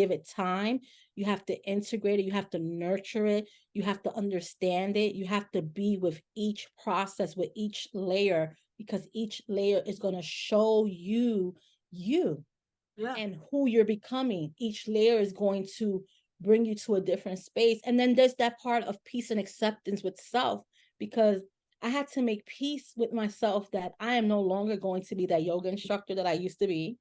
give it time. You have to integrate it. You have to nurture it. You have to understand it. You have to be with each process, with each layer, because each layer is going to show you Yeah. and who you're becoming. Each layer is going to bring you to a different space. And then there's that part of peace and acceptance with self, because I had to make peace with myself that I am no longer going to be that yoga instructor that I used to be.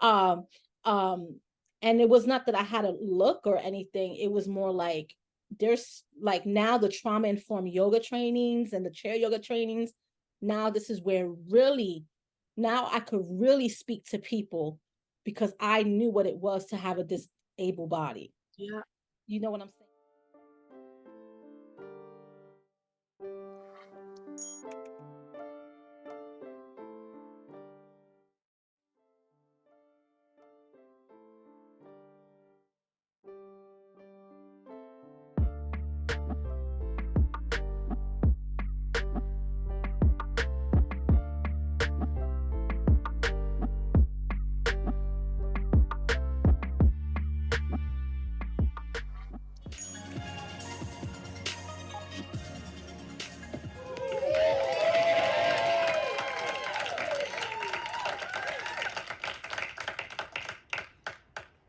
um, um, and it was not that I had a look or anything. It was more like there's like now the trauma informed yoga trainings and the chair yoga trainings. Now this is where really now I could really speak to people because I knew what it was to have a disabled body. Yeah. You know what I'm saying?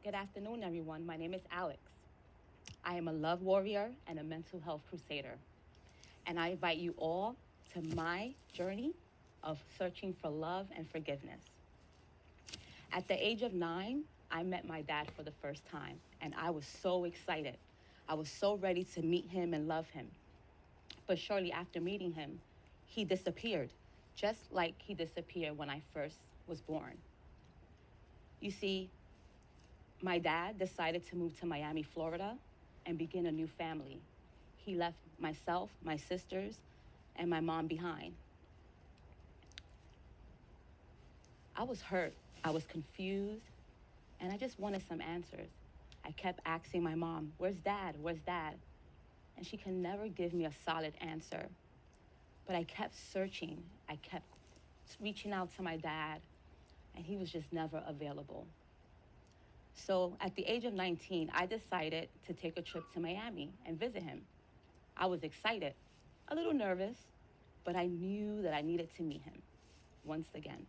Good afternoon, everyone. My name is Alex. I am a love warrior and a mental health crusader. And I invite you all to my journey of searching for love and forgiveness. At the age of 9, I met my dad for the first time, and I was so excited. I was so ready to meet him and love him. But shortly after meeting him, he disappeared, just like he disappeared when I first was born. You see, my dad decided to move to Miami, Florida, and begin a new family. He left myself, my sisters, and my mom behind. I was hurt, I was confused, and I just wanted some answers. I kept asking my mom, "Where's dad? Where's dad?" And she can never give me a solid answer. But I kept searching, I kept reaching out to my dad, and he was just never available. So at the age of 19, I decided to take a trip to Miami and visit him. I was excited, a little nervous, but I knew that I needed to meet him once again.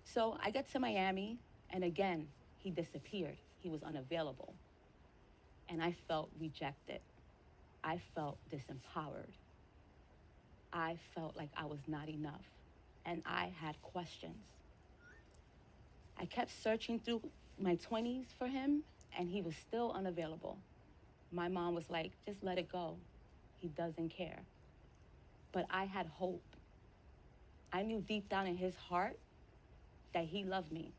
So I get to Miami, and again, he disappeared. He was unavailable. And I felt rejected. I felt disempowered. I felt like I was not enough. And I had questions. I kept searching through my 20s for him, and he was still unavailable. My mom was like, "Just let it go. He doesn't care." But I had hope. I knew deep down in his heart that he loved me.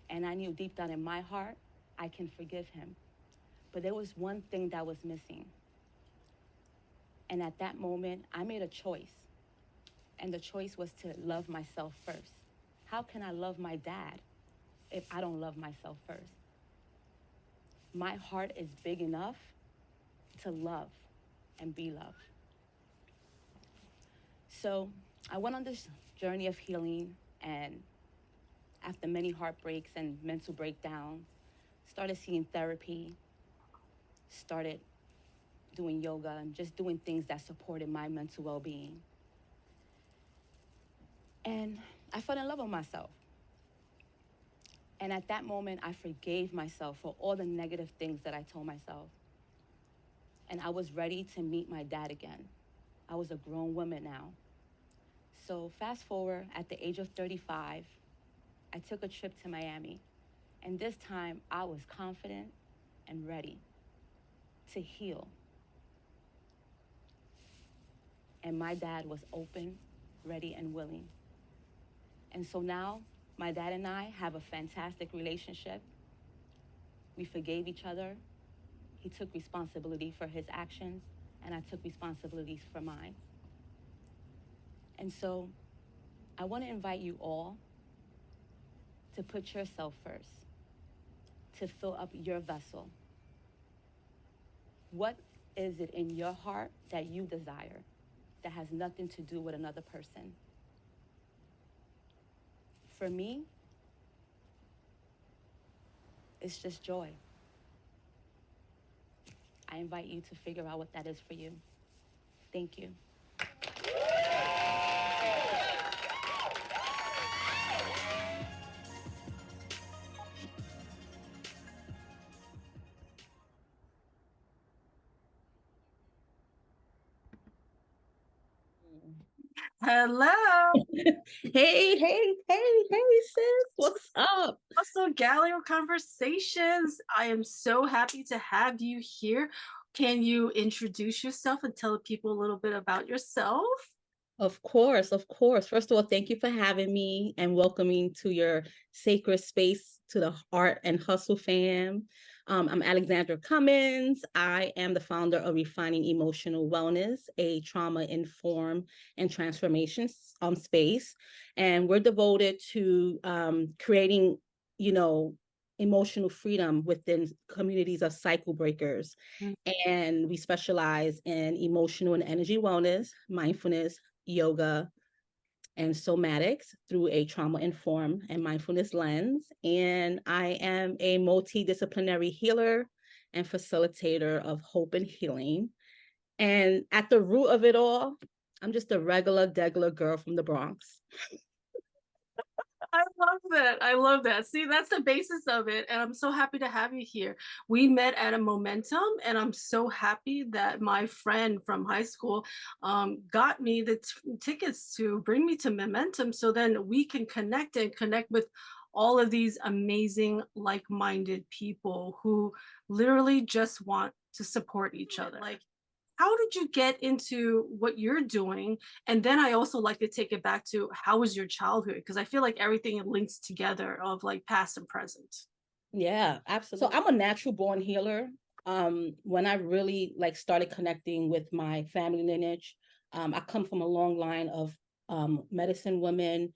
And I knew deep down in my heart, I can forgive him. But there was one thing that was missing. And at that moment, I made a choice. And the choice was to love myself first. How can I love my dad if I don't love myself first? My heart is big enough to love and be loved. So I went on this journey of healing, and after many heartbreaks and mental breakdowns, started seeing therapy, started doing yoga and just doing things that supported my mental well-being. And I fell in love with myself. And at that moment, I forgave myself for all the negative things that I told myself. And I was ready to meet my dad again. I was a grown woman now. So fast forward, at the age of 35, I took a trip to Miami. And this time, I was confident and ready to heal. And my dad was open, ready, and willing. And so now, my dad and I have a fantastic relationship. We forgave each other. He took responsibility for his actions, and I took responsibilities for mine. And so, I want to invite you all to put yourself first, to fill up your vessel. What is it in your heart that you desire that has nothing to do with another person? For me, It's just joy. I invite you to figure out what that is for you. Thank you. Hello. Hey, sis. What's up? Also, Gallery of Conversations. I am so happy to have you here. Can you introduce yourself and tell people a little bit about yourself? Of course, of course. First of all, thank you for having me and welcoming to your sacred space to the Art and Hustle fam. I'm Alexandra Cummings. I am the founder of Refining Emotional Wellness, a trauma-informed and transformation space. And we're devoted to creating, emotional freedom within communities of cycle breakers. And we specialize in emotional and energy wellness, mindfulness, yoga, and somatics through a trauma-informed and mindfulness lens. And I am a multidisciplinary healer and facilitator of hope and healing. And at the root of it all, I'm just a regular, degular girl from the Bronx. I love that. I love that. See, that's the basis of it. And I'm so happy to have you here. We met at a Momentum, and I'm so happy that my friend from high school got me the tickets to bring me to Momentum so then we can connect and connect with all of these amazing, like-minded people who literally just want to support each other. Like, how did you get into what you're doing? And then I also like to take it back to how was your childhood? Because I feel like everything links together of like past and present. Yeah, absolutely. So I'm a natural born healer. When I really started connecting with my family lineage, I come from a long line of medicine women,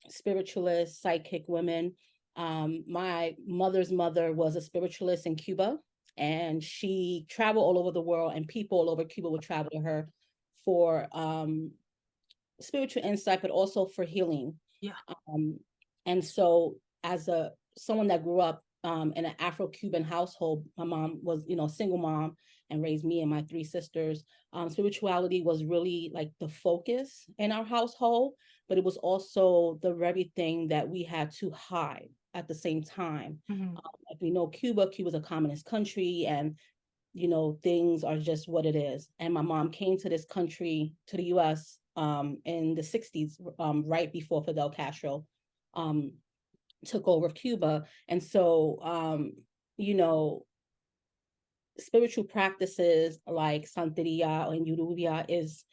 spiritualists, psychic women. My mother's mother was a spiritualist in Cuba, and she traveled all over the world, and people all over Cuba would travel to her for spiritual insight, but also for healing. Yeah. And so as someone that grew up in an Afro-Cuban household, my mom was, a single mom and raised me and my three sisters. Spirituality was really like the focus in our household, but it was also the very thing that we had to hide at the same time. Like we know Cuba's a communist country, and things are just what it is. And my mom came to this country, to the US, in the 60s, right before Fidel Castro took over Cuba. And so, spiritual practices like Santeria and Yururia is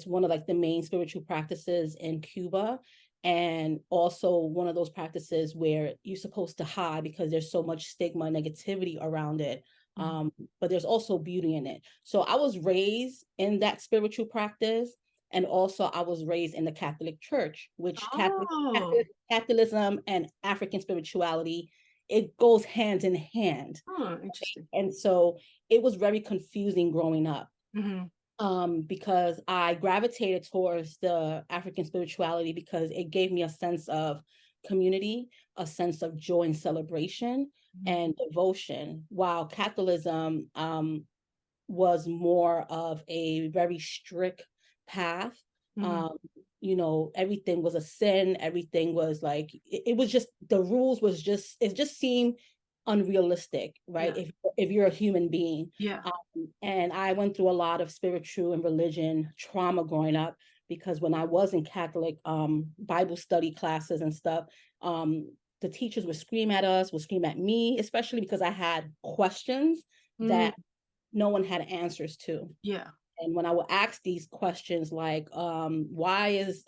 one of like the main spiritual practices in Cuba. And also one of those practices where you're supposed to hide because there's so much stigma, negativity around it. But there's also beauty in it. So I was raised in that spiritual practice. And also I was raised in the Catholic Church, which Catholicism and African spirituality, it goes hand in hand. Interesting. And so it was very confusing growing up. Because I gravitated towards the African spirituality because it gave me a sense of community, a sense of joy and celebration and devotion, while Catholicism was more of a very strict path. Everything was a sin. Everything was like, it was just, the rules was just, it just seemed unrealistic, right? Yeah. If you're a human being. Yeah. And I went through a lot of spiritual and religion trauma growing up, because when I was in Catholic Bible study classes and stuff, the teachers would scream at us, would scream at me, especially because I had questions that no one had answers to. Yeah. And when I would ask these questions like, why is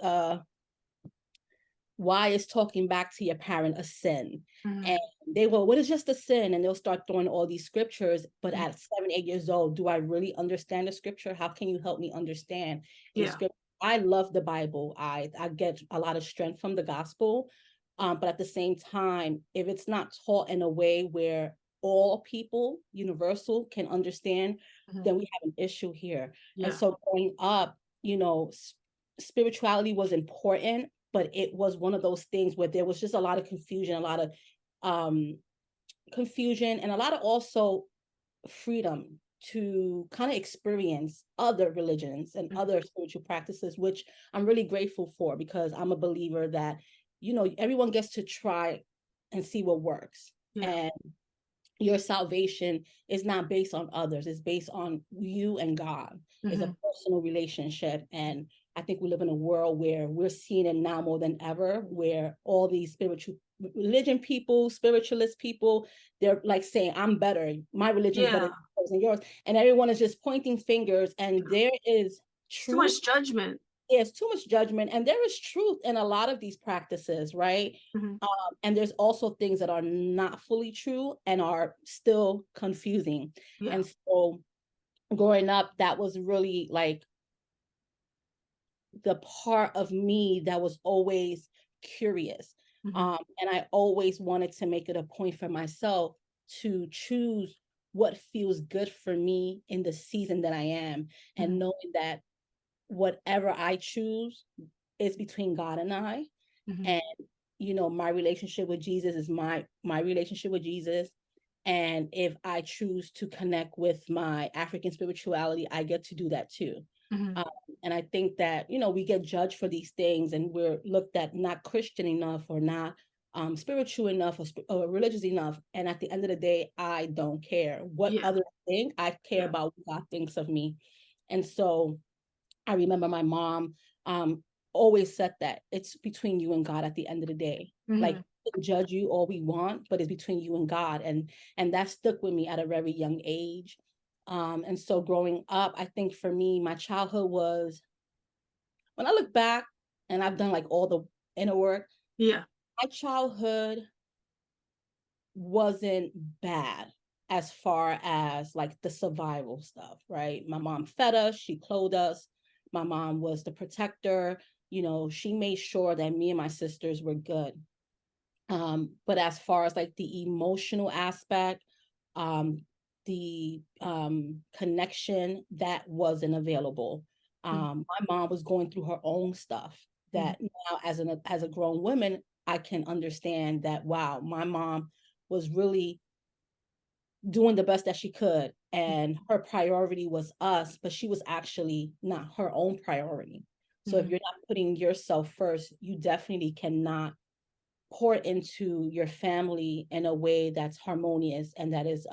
talking back to your parent a sin? And they will, what is just a sin? And they'll start throwing all these scriptures. But at 7, 8 years old, do I really understand the scripture? How can you help me understand scripture? I love the Bible. I get a lot of strength from the gospel. But at the same time, if it's not taught in a way where all people, universal, can understand, then we have an issue here. And so growing up, spirituality was important, but it was one of those things where there was just a lot of confusion, a lot of confusion and a lot of also freedom to kind of experience other religions and other spiritual practices, which I'm really grateful for, because I'm a believer that, everyone gets to try and see what works. Yeah. And your salvation is not based on others. It's based on you and God. It's a personal relationship. And I think we live in a world where we're seeing it now more than ever, where all these spiritual religion people, spiritualist people, they're like saying, I'm better. My religion is better than yours. And everyone is just pointing fingers. And there is truth. Too much judgment. There's too much judgment, and there is truth in a lot of these practices, right? And there's also things that are not fully true and are still confusing. And so growing up, that was really like the part of me that was always curious. And I always wanted to make it a point for myself to choose what feels good for me in the season that I am, and knowing that whatever I choose is between God and I. And, my relationship with Jesus is my relationship with Jesus. And if I choose to connect with my African spirituality, I get to do that too. And I think that, we get judged for these things, and we're looked at not Christian enough, or not spiritual enough, or religious enough. And at the end of the day, I don't care what others think. I care about what God thinks of me. And so I remember my mom always said that it's between you and God at the end of the day. Like, we can judge you all we want, but it's between you and God. And that stuck with me at a very young age. And so growing up, I think for me, my childhood was, when I look back and I've done like all the inner work, my childhood wasn't bad as far as like the survival stuff, right? My mom fed us, she clothed us. My mom was the protector. She made sure that me and my sisters were good. But as far as like the emotional aspect, the connection, that wasn't available. My mom was going through her own stuff that now as a grown woman, I can understand that, wow, my mom was really doing the best that she could, and her priority was us, but she was actually not her own priority. So if you're not putting yourself first, you definitely cannot pour into your family in a way that's harmonious and that is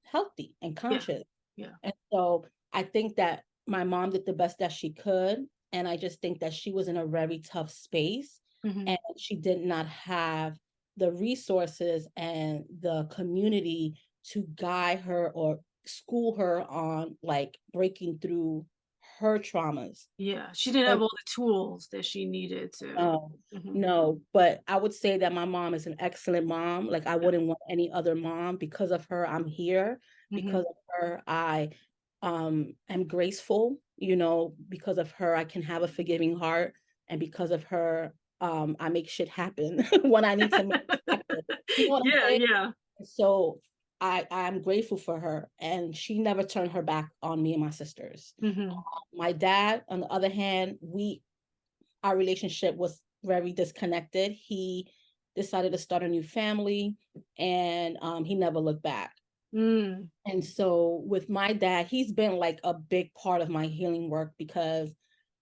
healthy and conscious. And so I think that my mom did the best that she could, and I just think that she was in a very tough space, and she did not have the resources and the community to guide her or school her on like breaking through her traumas. She didn't have all the tools that she needed to. No, but I would say that my mom is an excellent mom. Like, I wouldn't want any other mom. Because of her, I'm here. Because of her, I am graceful. Because of her, I can have a forgiving heart. And because of her, I make shit happen when I need to make it happen. You know what I'm saying? So I'm grateful for her, and she never turned her back on me and my sisters. My dad, on the other hand, our relationship was very disconnected. He decided to start a new family, and he never looked back. And so with my dad, he's been like a big part of my healing work, because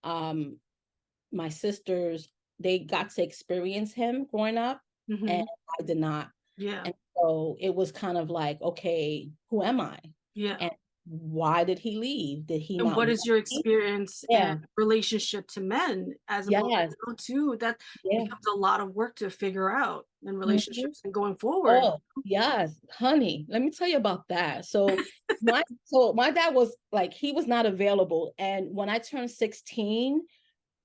my sisters, they got to experience him growing up, and I did not. And so it was kind of like, okay, who am I? And why did he leave? Did he not? And what is your experience and relationship to men as a woman too? That becomes a lot of work to figure out in relationships and going forward. Oh, yes, honey. Let me tell you about that. So my dad was like, he was not available. And when I turned 16,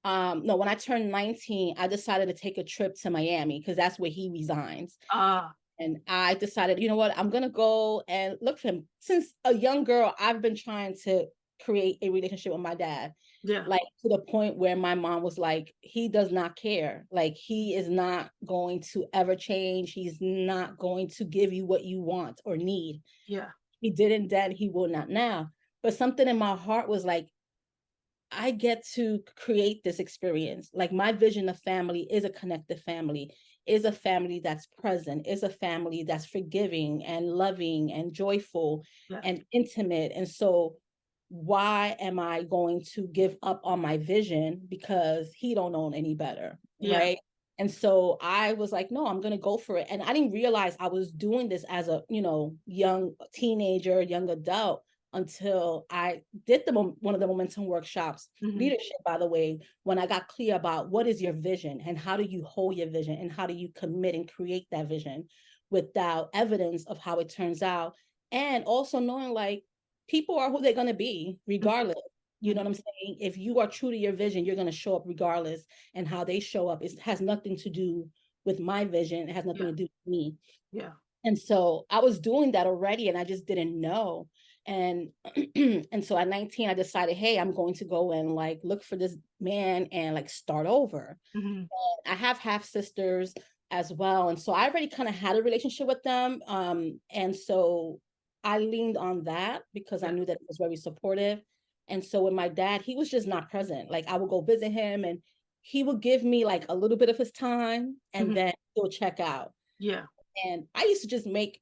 when I turned 19, I decided to take a trip to Miami, because that's where he resigns. And I decided, you know what, I'm going to go and look for him. Since a young girl, I've been trying to create a relationship with my dad. Like, to the point where my mom was like, he does not care. Like, he is not going to ever change. He's not going to give you what you want or need. He didn't then, he will not now. But something in my heart was like, I get to create this experience. Like, my vision of family is a connected family. is a family that's present, is a family that's forgiving and loving and joyful and intimate. And so why am I going to give up on my vision because he don't know any better, right? And so I was like, no, I'm going to go for it. And I didn't realize I was doing this as a, young teenager, young adult, until I did one of the momentum workshops, leadership, by the way, when I got clear about what is your vision and how do you hold your vision and how do you commit and create that vision without evidence of how it turns out. And also knowing like people are who they're going to be regardless. You know what I'm saying? If you are true to your vision, you're going to show up regardless. And how they show up has nothing to do with my vision. It has nothing to do with me. Yeah. And so I was doing that already and I just didn't know. And and so at 19, I decided, hey, I'm going to go and like look for this man and like start over. And I have half sisters as well. And so I already kind of had a relationship with them. And so I leaned on that because I knew that it was very supportive. And so with my dad, he was just not present. Like I would go visit him and he would give me like a little bit of his time and then he'll check out. Yeah. And I used to just make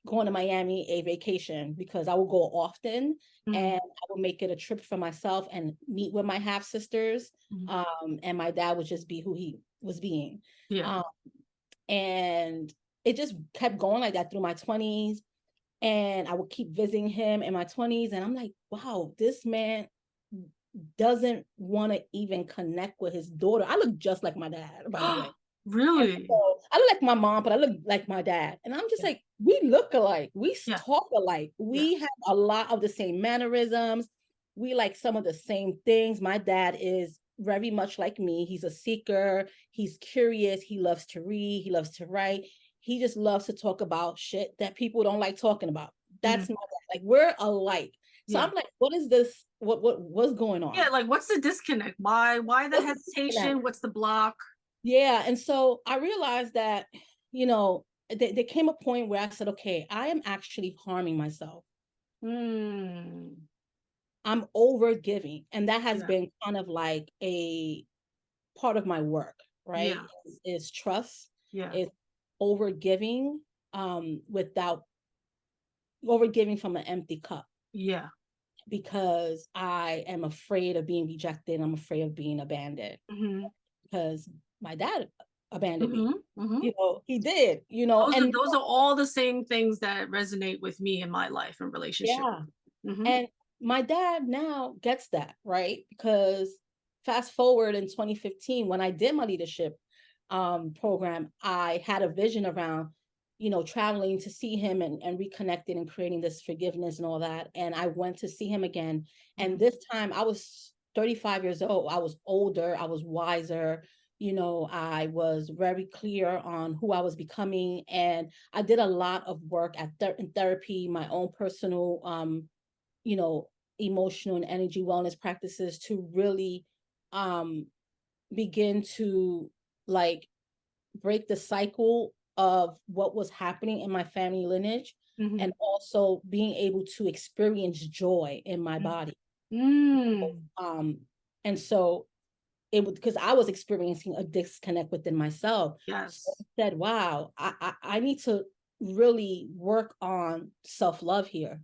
going to Miami a vacation because I would go often and I would make it a trip for myself and meet with my half sisters. And my dad would just be who he was being. Yeah. And it just kept going like that through my 20s. And I would keep visiting him in my 20s. And I'm like, wow, this man doesn't want to even connect with his daughter. I look just like my dad, by the way. Really? So I look like my mom, but I look like my dad. And I'm just like, we look alike. We talk alike. We have a lot of the same mannerisms. We like some of the same things. My dad is very much like me. He's a seeker. He's curious. He loves to read. He loves to write. He just loves to talk about shit that people don't like talking about. That's my dad. Like we're alike. So I'm like, what is this? What's going on? Yeah, like what's the disconnect? Why the hesitation? What's the block? Yeah. And so I realized that, there came a point where I said, okay, I am actually harming myself. I'm over giving. And that has been kind of like a part of my work, right? Is trust, is over giving, without over giving from an empty cup. Yeah. Because I am afraid of being rejected. I'm afraid of being abandoned. Because my dad abandoned me. He did, Those are all the same things that resonate with me in my life and relationship. And my dad now gets that, right? Because fast forward in 2015, when I did my leadership program, I had a vision around, traveling to see him and reconnecting and creating this forgiveness and all that. And I went to see him again. And this time I was 35 years old. I was older. I was wiser. I was very clear on who I was becoming. And I did a lot of work in therapy, my own personal, emotional and energy wellness practices to really begin to like break the cycle of what was happening in my family lineage and also being able to experience joy in my body. And so it was because I was experiencing a disconnect within myself. So I said, wow, I need to really work on self-love here.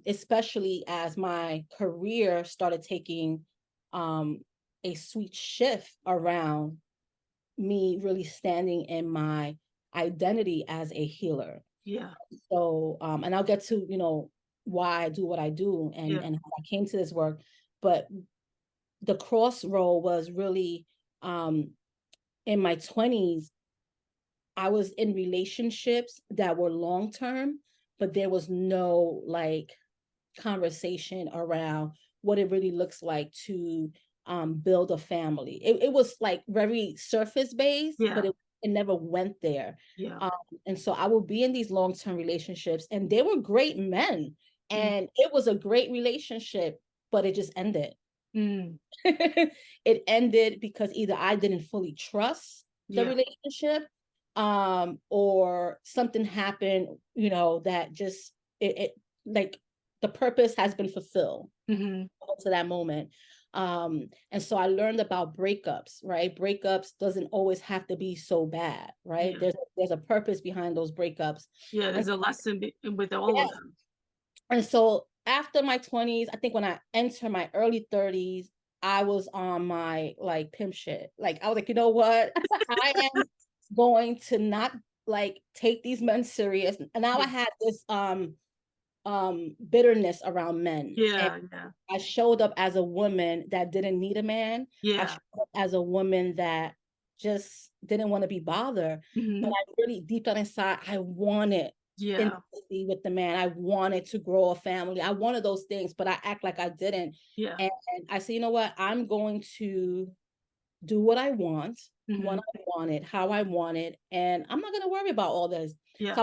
Especially as my career started taking a sweet shift around me really standing in my identity as a healer. So, and I'll get to, why I do what I do and how I came to this work. But the crossroad was really in my 20s. I was in relationships that were long-term, but there was no like conversation around what it really looks like to build a family. It was like very surface based, but it never went there. And so I would be in these long-term relationships and they were great men and it was a great relationship, but it just ended. It ended because either I didn't fully trust the relationship or something happened, that just it like the purpose has been fulfilled to that moment. And so I learned about breakups, right? Breakups doesn't always have to be so bad, right? Yeah. There's a purpose behind those breakups. Yeah, And there's a lesson with all yeah, of them. and so after my 20s, I think when I entered my early 30s, I was on my like pimp shit. Like I was like, you know what? I am going to not like take these men serious. And now I had this bitterness around men. And Yeah, yeah, I showed up as a woman that didn't need a man. I yeah. showed up as a woman that just didn't want to be bothered. But Mhm. I really deep down inside, I wanted Yeah, intimacy with the man. I wanted to grow a family. I wanted those things, but I act like I didn't. yeah. And I said, you know what? I'm going to do what I want, when Mhm. I want it, how I want it, and I'm not going to worry about all this. Yeah. So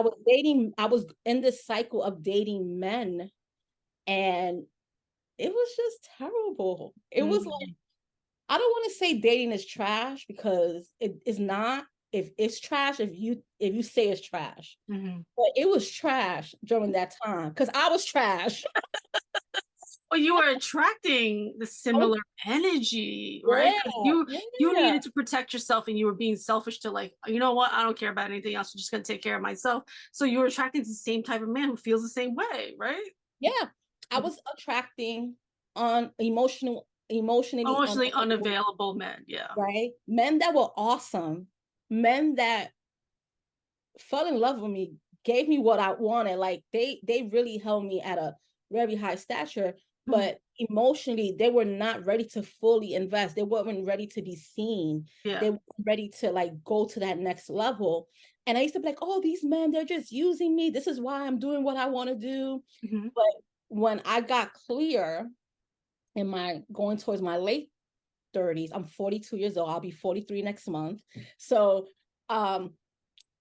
I was in this cycle of dating men, and it was just terrible. It was like, Mhm. I don't want to say dating is trash because it is not. If it's trash, if you say it's trash, Mhm. but it was trash during that time because I was trash. Well, you were attracting the I was, similar energy, right? yeah, 'Cause you yeah, needed to protect yourself and you were being selfish to like, you know what? I don't care about anything else. I'm just gonna take care of myself. So you were attracting the same type of man who feels the same way, right? yeah. I Mhm. was attracting on emotionally Emotionally unavailable, unavailable men. Yeah. right? Men that were awesome, men that fell in love with me, gave me what I wanted. Like they really held me at a very high stature, Mhm. but emotionally they were not ready to fully invest. They weren't ready to be seen. Yeah. They weren't ready to like go to that next level. And I used to be like, oh, these men, they're just using me. This is why I'm doing what I want to do. Mhm. But when I got clear in my going towards my late 30s, I'm 42 years old. I'll be 43 next month. So um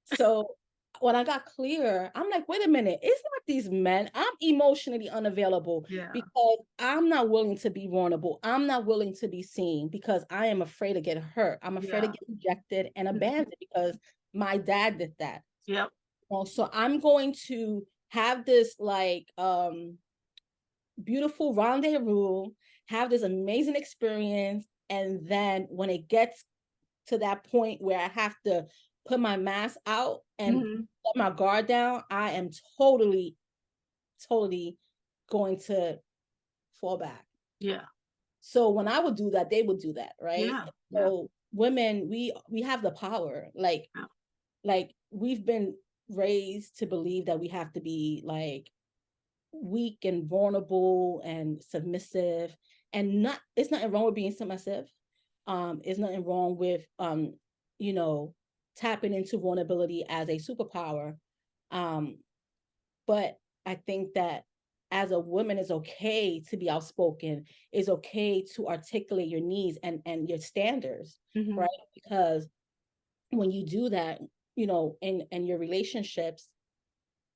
so when I got clear, I'm like, wait a minute, it's not these men. I'm emotionally unavailable Yeah. because I'm not willing to be vulnerable. I'm not willing to be seen because I am afraid to get hurt. I'm afraid to Yeah. get rejected and Mhm. abandoned because my dad did that. Yep. So I'm going to have this like beautiful rendezvous, have this amazing experience, and then when it gets to that point where I have to put my mask out and Mhm. let my guard down, I am totally, totally going to fall back. Yeah. So when I would do that, they would do that, right? Yeah. Yeah. So women, we have the power. Yeah. Like we've been raised to believe that we have to be like weak and vulnerable and submissive, and not it's nothing wrong with being submissive. It's nothing wrong with you know, tapping into vulnerability as a superpower. um but I think that as a woman, it's okay to be outspoken. It's okay to articulate your needs and your standards, Mhm. right? Because when you do that, you know, in your relationships,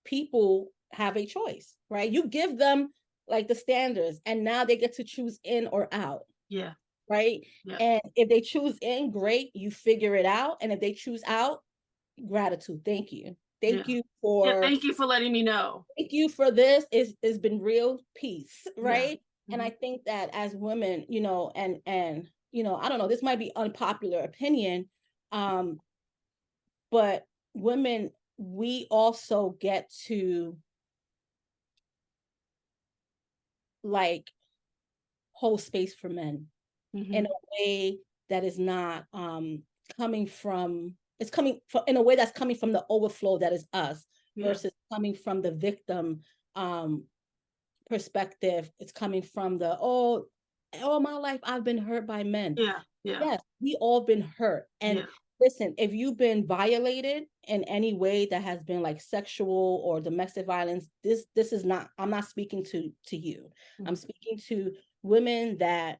people have a choice, right? You give them like the standards, and now they get to choose in or out, Yeah. right? Yeah. And if they choose in, great, you figure it out. And if they choose out, gratitude. Thank you. Yeah. Thank you Yeah. for Thank you for letting me know. thank you for this. It's been real peace, Yeah. right? And I Mhm. think that as women, you know, and you know, I don't know, this might be unpopular opinion, um, but women, we also get to like hold space for men in Mhm. a way that is not coming from it's coming from in a way that's coming from the overflow that is us Yeah. versus coming from the victim um perspective. It's coming from the all my life I've been hurt by men. Yeah. Yeah. Yes, we all been hurt. And Yeah. listen, if you've been violated in any way that has been like sexual or domestic violence, this is not, I'm not speaking to you. I'm Mhm. speaking to women that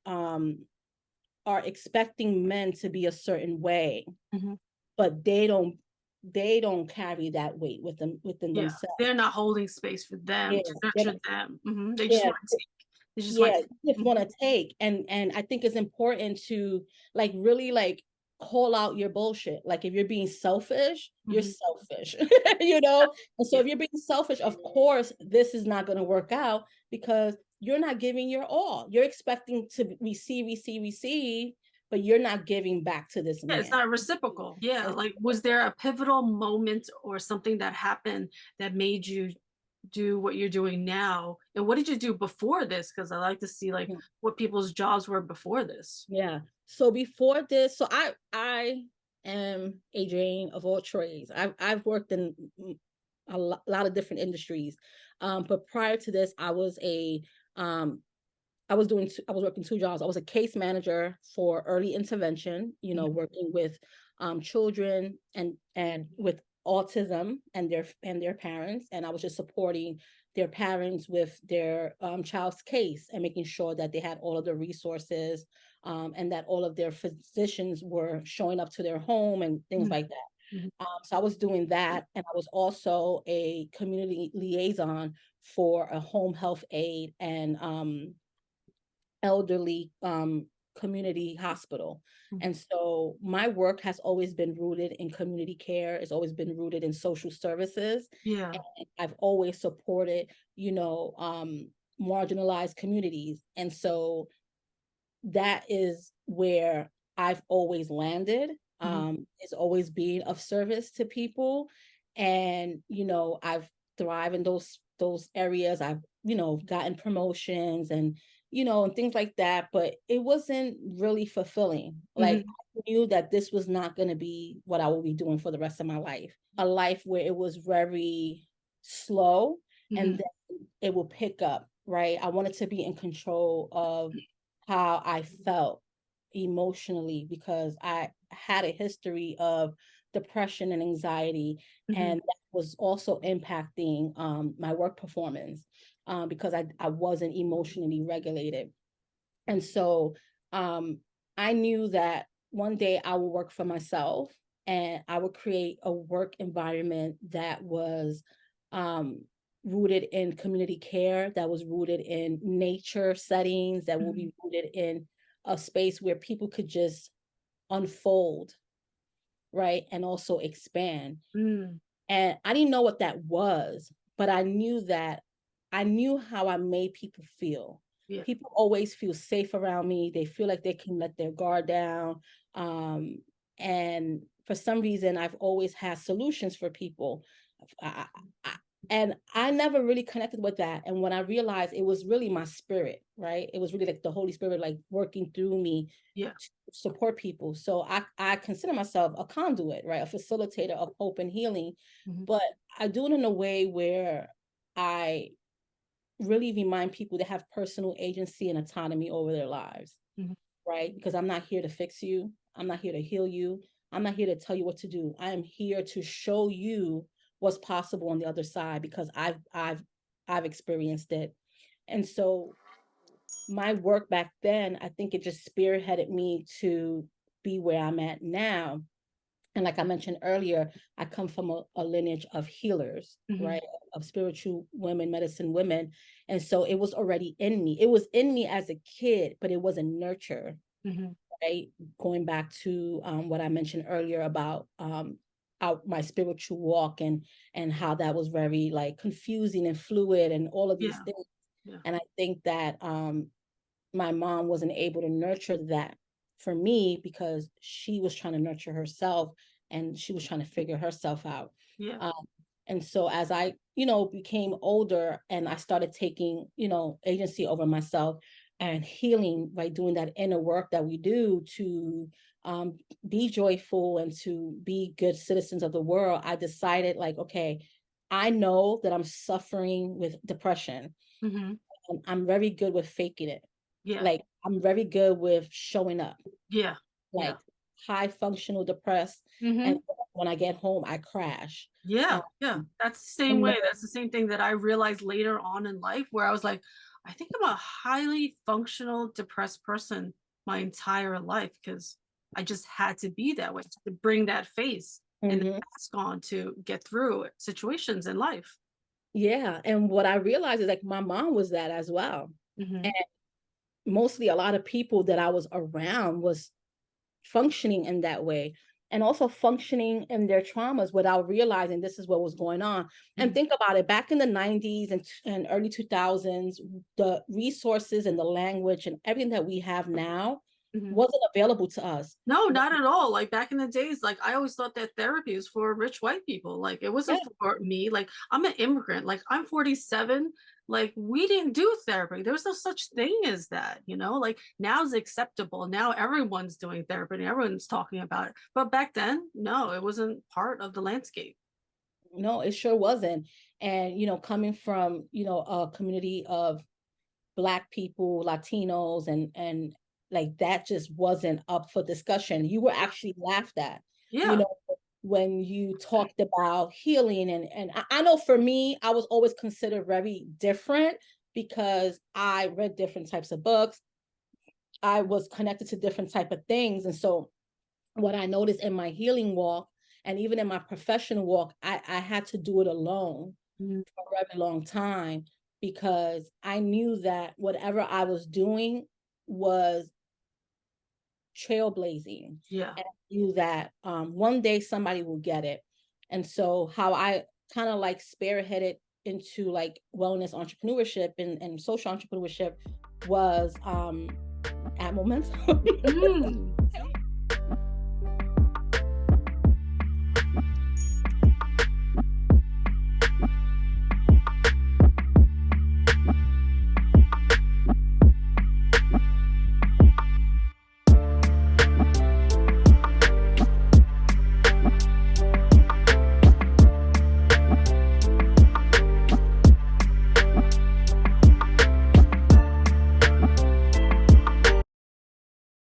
are expecting men to be a certain way, Mhm. but they don't carry that weight within Yeah. themselves. They're not holding space for Yeah, them to they're nurture not, them. Mhm. They just yeah, want to take. They just want yeah, to. you just Mhm. want to take. And I think it's important to like really like call out your bullshit. Like if you're being selfish, you're Mhm. selfish, you know? And so Yeah. if you're being selfish, of course, this is not going to work out because you're not giving your all. You're expecting to receive, but you're not giving back to this Yeah, it's man. not reciprocal. Yeah, It's- like was there a pivotal moment or something that happened that made you do what you're doing now? And what did you do before this? Because I like to see like what people's jobs were before this. Yeah. So before this, so I am a Jane of all trades. I've worked in a lot of different industries. But prior to this, um I was working two jobs. I was a case manager for early intervention, you know, working with children and with autism and their parents. And I was just supporting their parents with their child's case and making sure that they had all of the resources and that all of their physicians were showing up to their home and things like that. Mhm. So I was doing that, and I was also a community liaison for a home health aide and elderly community hospital. Mhm. And so my work has always been rooted in community care. It's always been rooted in social services. Yeah. And I've always supported, marginalized communities. And so that is where I've always landed. It's always being of service to people. And, I've thrived in those areas. I've, gotten promotions and things like that, but it wasn't really fulfilling. Like Mhm. I knew that this was not going to be what I will be doing for the rest of my life. A life where it was very slow and Mhm. then it will pick up, right? I wanted to be in control of how I felt emotionally because I had a history of depression and anxiety, Mhm. and that was also impacting my work performance because I wasn't emotionally regulated. And so I knew that one day I would work for myself and I would create a work environment that was um, rooted in community care, that was rooted in nature settings, that will be rooted in a space where people could just unfold, right? And also expand. Mhm. And I didn't know what that was, but I knew how I made people feel. Yeah. People always feel safe around me. They feel like they can let their guard down. And for some reason, I've always had solutions for people. I, I, and I never really connected with that. And when I realized it was really my spirit, right? It was really like the Holy Spirit, like working through me Yeah. to support people. So I consider myself a conduit, right? A facilitator of hope and healing. Mhm. But I do it in a way where I really remind people to have personal agency and autonomy over their lives, Mhm. right? Because I'm not here to fix you. I'm not here to heal you. I'm not here to tell you what to do. I am here to show you what's possible on the other side because I've experienced it. And so my work back then, I think it just spearheaded me to be where I'm at now. And like I mentioned earlier, I come from a lineage of healers, Mhm. right? Of spiritual women, medicine women. And so it was already in me. It was in me as a kid, but it wasn't nurtured, Mhm. right? Going back to what I mentioned earlier about my spiritual walk and how that was very like confusing and fluid and all of these Yeah. things. Yeah. And I think that my mom wasn't able to nurture that for me because she was trying to nurture herself and she was trying to figure herself out. Yeah. Um, and so as I, became older and I started taking, agency over myself and healing by doing that inner work that we do to be joyful and to be good citizens of the world, I decided like, okay, I know that I'm suffering with depression Mhm. and I'm very good with faking it. Yeah. Like I'm very good with showing up, Yeah. Yeah. like high functional depressed. And Mhm. when I get home, I crash. Yeah. Um, Yeah. That's the same and then, way. That's the same thing that I realized later on in life where I was like, I think I'm a highly functional depressed person my entire life because I just had to be that way to bring that face and mhm, mask on to get through situations in life. yeah. And what I realized is like my mom was that as well. And Mhm. mostly a lot of people that I was around was functioning in that way, and also functioning in their traumas without realizing this is what was going on. And think about it, back in the 90s and early 2000s, the resources and the language and everything that we have now wasn't available to us. No, not at all. Like back in the days, like I always thought that therapy is for rich white people. Like it wasn't for me. Like I'm an immigrant. Like I'm 47. Like we didn't do therapy. There was no such thing as that, you know? Like now it's acceptable. Now everyone's doing therapy and everyone's talking about it. But back then, no, it wasn't part of the landscape. No, it sure wasn't. And, you know, coming from, you know, a community of Black people, Latinos, and like that just wasn't up for discussion. You were actually laughed at, Yeah. you know, when you talked about healing. And I know for me, I was always considered very different because I read different types of books. I was connected to different type of things. And so what I noticed in my healing walk and even in my professional walk, I had to do it alone for a very long time, because I knew that whatever I was doing was trailblazing. Yeah. And I knew that one day somebody will get it. And so how I kind of like spearheaded into like wellness entrepreneurship and social entrepreneurship was at Momentum.